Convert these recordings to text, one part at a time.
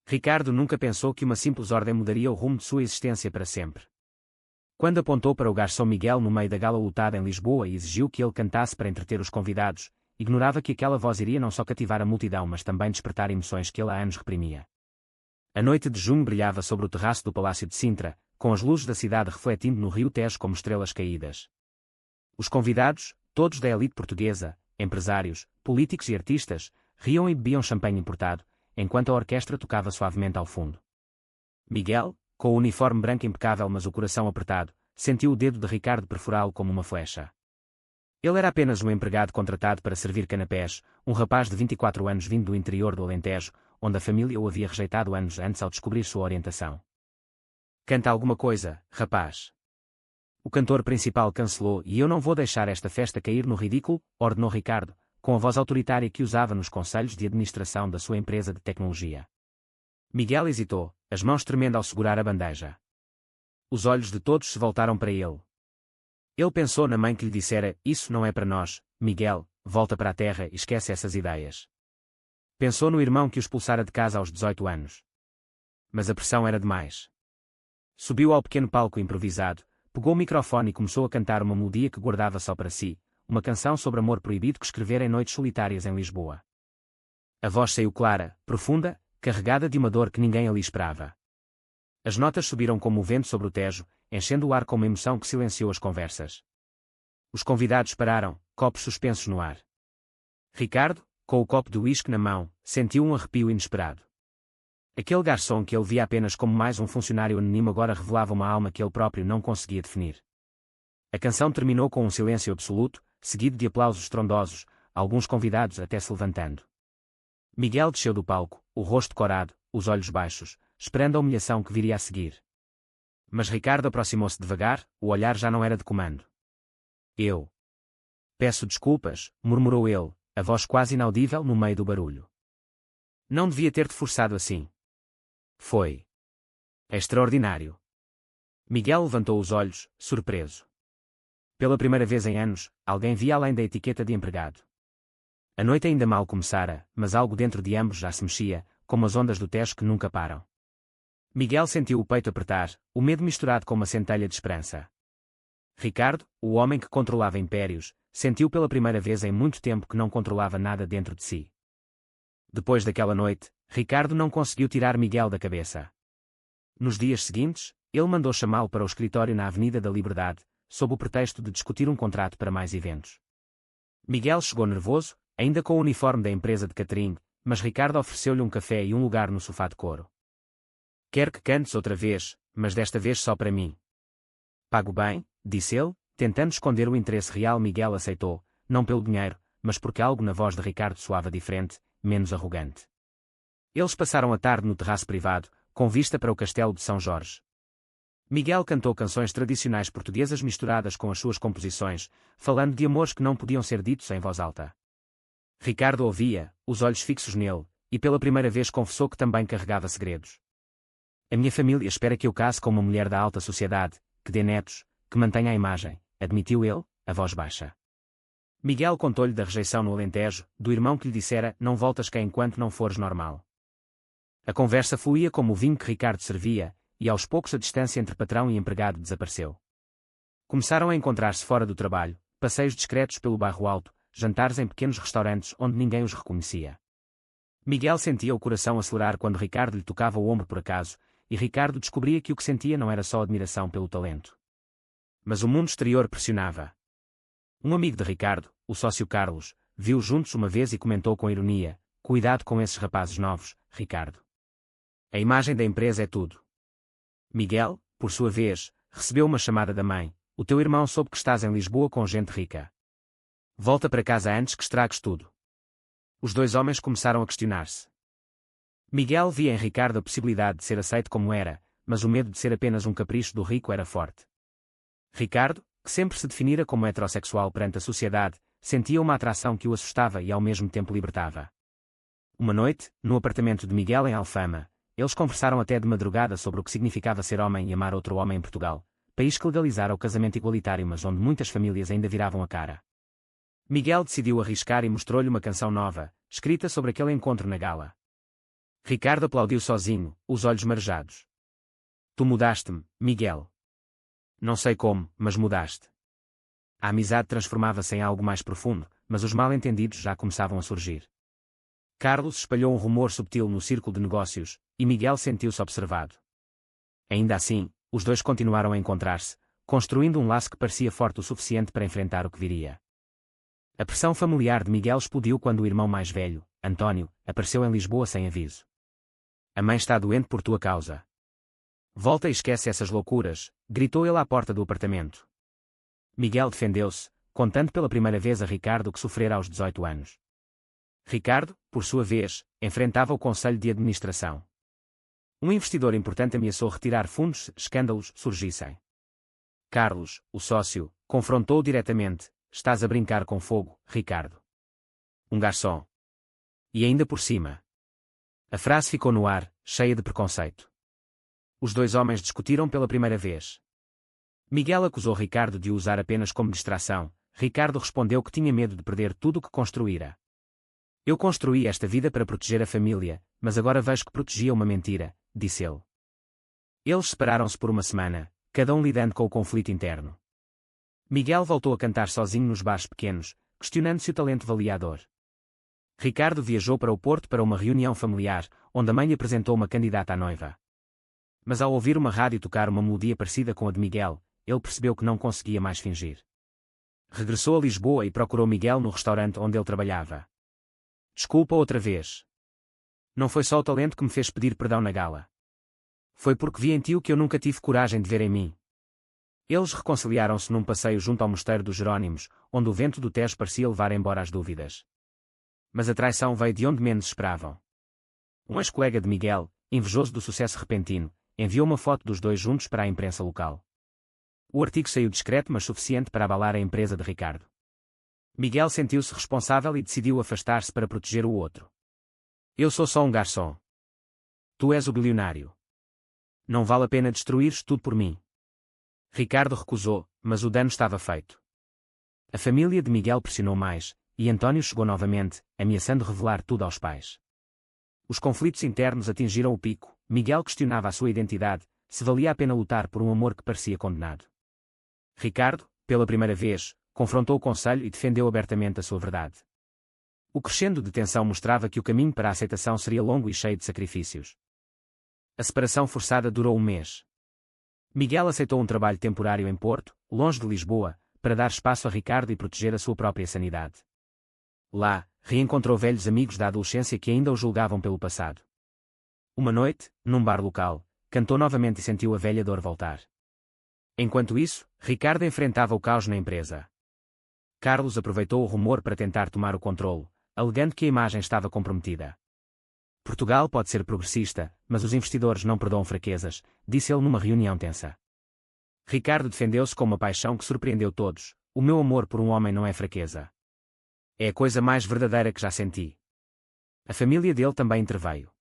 Ricardo nunca pensou que uma simples ordem mudaria o rumo de sua existência para sempre. Quando apontou para o garçom Miguel no meio da gala lotada em Lisboa e exigiu que ele cantasse para entreter os convidados, ignorava que aquela voz iria não só cativar a multidão mas também despertar emoções que ele há anos reprimia. A noite de junho brilhava sobre o terraço do Palácio de Sintra, com as luzes da cidade refletindo no rio Tejo como estrelas caídas. Os convidados, todos da elite portuguesa, empresários, políticos e artistas, riam e bebiam champanhe importado, enquanto a orquestra tocava suavemente ao fundo. Miguel, com o uniforme branco impecável mas o coração apertado, sentiu o dedo de Ricardo perfurá-lo como uma flecha. Ele era apenas um empregado contratado para servir canapés, um rapaz de 24 anos vindo do interior do Alentejo, onde a família o havia rejeitado anos antes ao descobrir sua orientação. Canta alguma coisa, rapaz. O cantor principal cancelou e eu não vou deixar esta festa cair no ridículo, ordenou Ricardo, com a voz autoritária que usava nos conselhos de administração da sua empresa de tecnologia. Miguel hesitou, as mãos tremendo ao segurar a bandeja. Os olhos de todos se voltaram para ele. Ele pensou na mãe que lhe dissera, isso não é para nós, Miguel, volta para a terra e esquece essas ideias. Pensou no irmão que o expulsara de casa aos 18 anos. Mas a pressão era demais. Subiu ao pequeno palco improvisado, pegou o microfone e começou a cantar uma melodia que guardava só para si, uma canção sobre amor proibido que escrevera em noites solitárias em Lisboa. A voz saiu clara, profunda, carregada de uma dor que ninguém ali esperava. As notas subiram como o vento sobre o Tejo, enchendo o ar com uma emoção que silenciou as conversas. Os convidados pararam, copos suspensos no ar. Ricardo, com o copo de uísque na mão, sentiu um arrepio inesperado. Aquele garçom que ele via apenas como mais um funcionário anônimo agora revelava uma alma que ele próprio não conseguia definir. A canção terminou com um silêncio absoluto, seguido de aplausos estrondosos, alguns convidados até se levantando. Miguel desceu do palco, o rosto corado, os olhos baixos, esperando a humilhação que viria a seguir. Mas Ricardo aproximou-se devagar, o olhar já não era de comando. Eu peço desculpas, murmurou ele, a voz quase inaudível no meio do barulho. Não devia ter-te forçado assim. Foi extraordinário. Miguel levantou os olhos, surpreso. Pela primeira vez em anos, alguém via além da etiqueta de empregado. A noite ainda mal começara, mas algo dentro de ambos já se mexia, como as ondas do Tejo que nunca param. Miguel sentiu o peito apertar, o medo misturado com uma centelha de esperança. Ricardo, o homem que controlava impérios, sentiu pela primeira vez em muito tempo que não controlava nada dentro de si. Depois daquela noite, Ricardo não conseguiu tirar Miguel da cabeça. Nos dias seguintes, ele mandou chamá-lo para o escritório na Avenida da Liberdade, sob o pretexto de discutir um contrato para mais eventos. Miguel chegou nervoso, ainda com o uniforme da empresa de catering, mas Ricardo ofereceu-lhe um café e um lugar no sofá de couro. Quero que cantes outra vez, mas desta vez só para mim. Pago bem, disse ele, tentando esconder o interesse real. Miguel aceitou, não pelo dinheiro, mas porque algo na voz de Ricardo soava diferente, menos arrogante. Eles passaram a tarde no terraço privado, com vista para o castelo de São Jorge. Miguel cantou canções tradicionais portuguesas misturadas com as suas composições, falando de amores que não podiam ser ditos em voz alta. Ricardo ouvia, os olhos fixos nele, e pela primeira vez confessou que também carregava segredos. A minha família espera que eu case com uma mulher da alta sociedade, que dê netos, que mantenha a imagem, admitiu ele, a voz baixa. Miguel contou-lhe da rejeição no Alentejo, do irmão que lhe dissera, não voltas cá enquanto não fores normal. A conversa fluía como o vinho que Ricardo servia, e aos poucos a distância entre patrão e empregado desapareceu. Começaram a encontrar-se fora do trabalho, passeios discretos pelo bairro alto, jantares em pequenos restaurantes onde ninguém os reconhecia. Miguel sentia o coração acelerar quando Ricardo lhe tocava o ombro por acaso, e Ricardo descobria que o que sentia não era só admiração pelo talento. Mas o mundo exterior pressionava. Um amigo de Ricardo, o sócio Carlos, viu juntos uma vez e comentou com ironia, cuidado com esses rapazes novos, Ricardo. A imagem da empresa é tudo. Miguel, por sua vez, recebeu uma chamada da mãe, o teu irmão soube que estás em Lisboa com gente rica. Volta para casa antes que estragues tudo. Os dois homens começaram a questionar-se. Miguel via em Ricardo a possibilidade de ser aceito como era, mas o medo de ser apenas um capricho do rico era forte. Ricardo, que sempre se definira como heterossexual perante a sociedade, sentia uma atração que o assustava e ao mesmo tempo libertava. Uma noite, no apartamento de Miguel em Alfama, eles conversaram até de madrugada sobre o que significava ser homem e amar outro homem em Portugal, país que legalizara o casamento igualitário mas onde muitas famílias ainda viravam a cara. Miguel decidiu arriscar e mostrou-lhe uma canção nova, escrita sobre aquele encontro na gala. Ricardo aplaudiu sozinho, os olhos marejados. Tu mudaste-me, Miguel. Não sei como, mas mudaste. A amizade transformava-se em algo mais profundo, mas os mal-entendidos já começavam a surgir. Carlos espalhou um rumor subtil no círculo de negócios, e Miguel sentiu-se observado. Ainda assim, os dois continuaram a encontrar-se, construindo um laço que parecia forte o suficiente para enfrentar o que viria. A pressão familiar de Miguel explodiu quando o irmão mais velho, António, apareceu em Lisboa sem aviso. A mãe está doente por tua causa. Volta e esquece essas loucuras, gritou ele à porta do apartamento. Miguel defendeu-se, contando pela primeira vez a Ricardo que sofrera aos 18 anos. Ricardo, por sua vez, enfrentava o conselho de administração. Um investidor importante ameaçou retirar fundos se escândalos surgissem. Carlos, o sócio, confrontou-o diretamente: estás a brincar com fogo, Ricardo. Um garçom. E ainda por cima. A frase ficou no ar, cheia de preconceito. Os dois homens discutiram pela primeira vez. Miguel acusou Ricardo de o usar apenas como distração. Ricardo respondeu que tinha medo de perder tudo o que construíra. Eu construí esta vida para proteger a família, mas agora vejo que protegia uma mentira, disse ele. Eles separaram-se por uma semana, cada um lidando com o conflito interno. Miguel voltou a cantar sozinho nos bares pequenos, questionando se o talento valia a dor. Ricardo viajou para o Porto para uma reunião familiar, onde a mãe lhe apresentou uma candidata à noiva. Mas ao ouvir uma rádio tocar uma melodia parecida com a de Miguel, ele percebeu que não conseguia mais fingir. Regressou a Lisboa e procurou Miguel no restaurante onde ele trabalhava. Desculpa outra vez. Não foi só o talento que me fez pedir perdão na gala. Foi porque vi em ti o que eu nunca tive coragem de ver em mim. Eles reconciliaram-se num passeio junto ao Mosteiro dos Jerónimos, onde o vento do Tejo parecia levar embora as dúvidas. Mas a traição veio de onde menos esperavam. Um ex-colega de Miguel, invejoso do sucesso repentino, enviou uma foto dos dois juntos para a imprensa local. O artigo saiu discreto mas suficiente para abalar a empresa de Ricardo. Miguel sentiu-se responsável e decidiu afastar-se para proteger o outro. Eu sou só um garçom. Tu és o bilionário. Não vale a pena destruires tudo por mim. Ricardo recusou, mas o dano estava feito. A família de Miguel pressionou mais, e António chegou novamente, ameaçando revelar tudo aos pais. Os conflitos internos atingiram o pico. Miguel questionava a sua identidade, se valia a pena lutar por um amor que parecia condenado. Ricardo, pela primeira vez, confrontou o conselho e defendeu abertamente a sua verdade. O crescendo de tensão mostrava que o caminho para a aceitação seria longo e cheio de sacrifícios. A separação forçada durou um mês. Miguel aceitou um trabalho temporário em Porto, longe de Lisboa, para dar espaço a Ricardo e proteger a sua própria sanidade. Lá, reencontrou velhos amigos da adolescência que ainda o julgavam pelo passado. Uma noite, num bar local, cantou novamente e sentiu a velha dor voltar. Enquanto isso, Ricardo enfrentava o caos na empresa. Carlos aproveitou o rumor para tentar tomar o controlo, alegando que a imagem estava comprometida. Portugal pode ser progressista, mas os investidores não perdoam fraquezas, disse ele numa reunião tensa. Ricardo defendeu-se com uma paixão que surpreendeu todos: o meu amor por um homem não é fraqueza. É a coisa mais verdadeira que já senti. A família dele também interveio.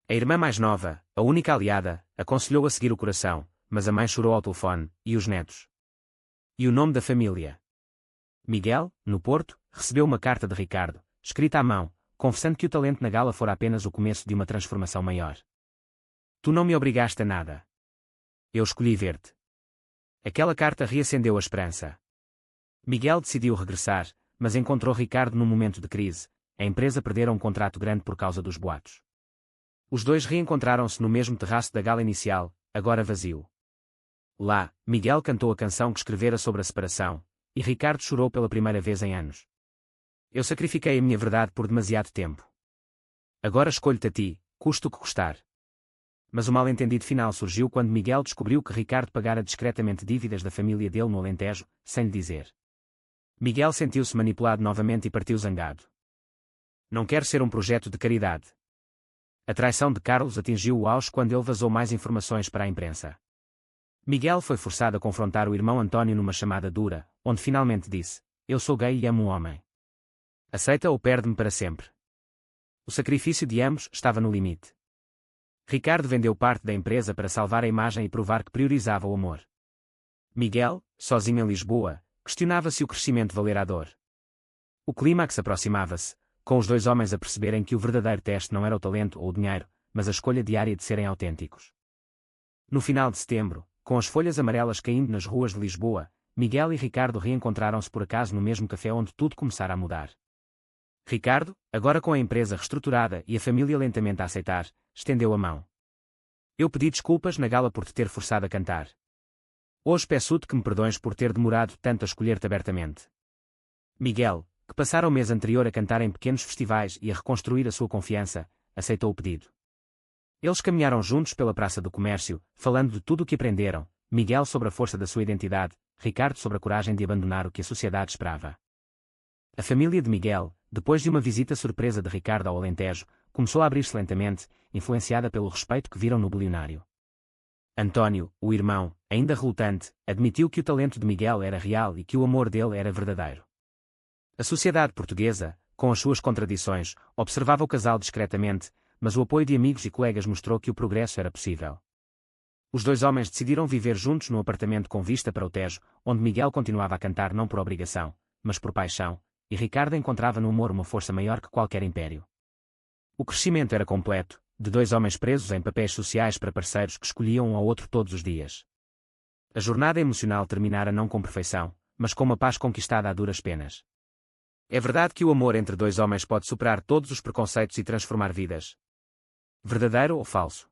A irmã mais nova, a única aliada, aconselhou a seguir o coração, mas a mãe chorou ao telefone, e os netos. E o nome da família? Miguel, no Porto, recebeu uma carta de Ricardo, escrita à mão, confessando que o talento na gala fora apenas o começo de uma transformação maior. Tu não me obrigaste a nada. Eu escolhi ver-te. Aquela carta reacendeu a esperança. Miguel decidiu regressar, mas encontrou Ricardo num momento de crise. A empresa perdera um contrato grande por causa dos boatos. Os dois reencontraram-se no mesmo terraço da gala inicial, agora vazio. Lá, Miguel cantou a canção que escrevera sobre a separação, e Ricardo chorou pela primeira vez em anos. Eu sacrifiquei a minha verdade por demasiado tempo. Agora escolho-te a ti, custe o que custar. Mas o mal-entendido final surgiu quando Miguel descobriu que Ricardo pagara discretamente dívidas da família dele no Alentejo, sem lhe dizer. Miguel sentiu-se manipulado novamente e partiu zangado. Não quero ser um projeto de caridade. A traição de Carlos atingiu o auge quando ele vazou mais informações para a imprensa. Miguel foi forçado a confrontar o irmão António numa chamada dura, onde finalmente disse: eu sou gay e amo um homem. Aceita ou perde-me para sempre. O sacrifício de ambos estava no limite. Ricardo vendeu parte da empresa para salvar a imagem e provar que priorizava o amor. Miguel, sozinho em Lisboa, questionava se o crescimento valera a dor. O clímax aproximava-se, com os dois homens a perceberem que o verdadeiro teste não era o talento ou o dinheiro, mas a escolha diária de serem autênticos. No final de setembro, com as folhas amarelas caindo nas ruas de Lisboa, Miguel e Ricardo reencontraram-se por acaso no mesmo café onde tudo começara a mudar. Ricardo, agora com a empresa reestruturada e a família lentamente a aceitar, estendeu a mão. Eu pedi desculpas na gala por te ter forçado a cantar. Hoje peço-te que me perdoes por ter demorado tanto a escolher-te abertamente. Miguel, que passara o mês anterior a cantar em pequenos festivais e a reconstruir a sua confiança, aceitou o pedido. Eles caminharam juntos pela Praça do Comércio, falando de tudo o que aprenderam, Miguel sobre a força da sua identidade, Ricardo sobre a coragem de abandonar o que a sociedade esperava. A família de Miguel, depois de uma visita surpresa de Ricardo ao Alentejo, começou a abrir-se lentamente, influenciada pelo respeito que viram no bilionário. António, o irmão, ainda relutante, admitiu que o talento de Miguel era real e que o amor dele era verdadeiro. A sociedade portuguesa, com as suas contradições, observava o casal discretamente, mas o apoio de amigos e colegas mostrou que o progresso era possível. Os dois homens decidiram viver juntos num apartamento com vista para o Tejo, onde Miguel continuava a cantar não por obrigação, mas por paixão, e Ricardo encontrava no humor uma força maior que qualquer império. O crescimento era completo, de dois homens presos em papéis sociais para parceiros que escolhiam um ao outro todos os dias. A jornada emocional terminara não com perfeição, mas com uma paz conquistada a duras penas. É verdade que o amor entre dois homens pode superar todos os preconceitos e transformar vidas. Verdadeiro ou falso?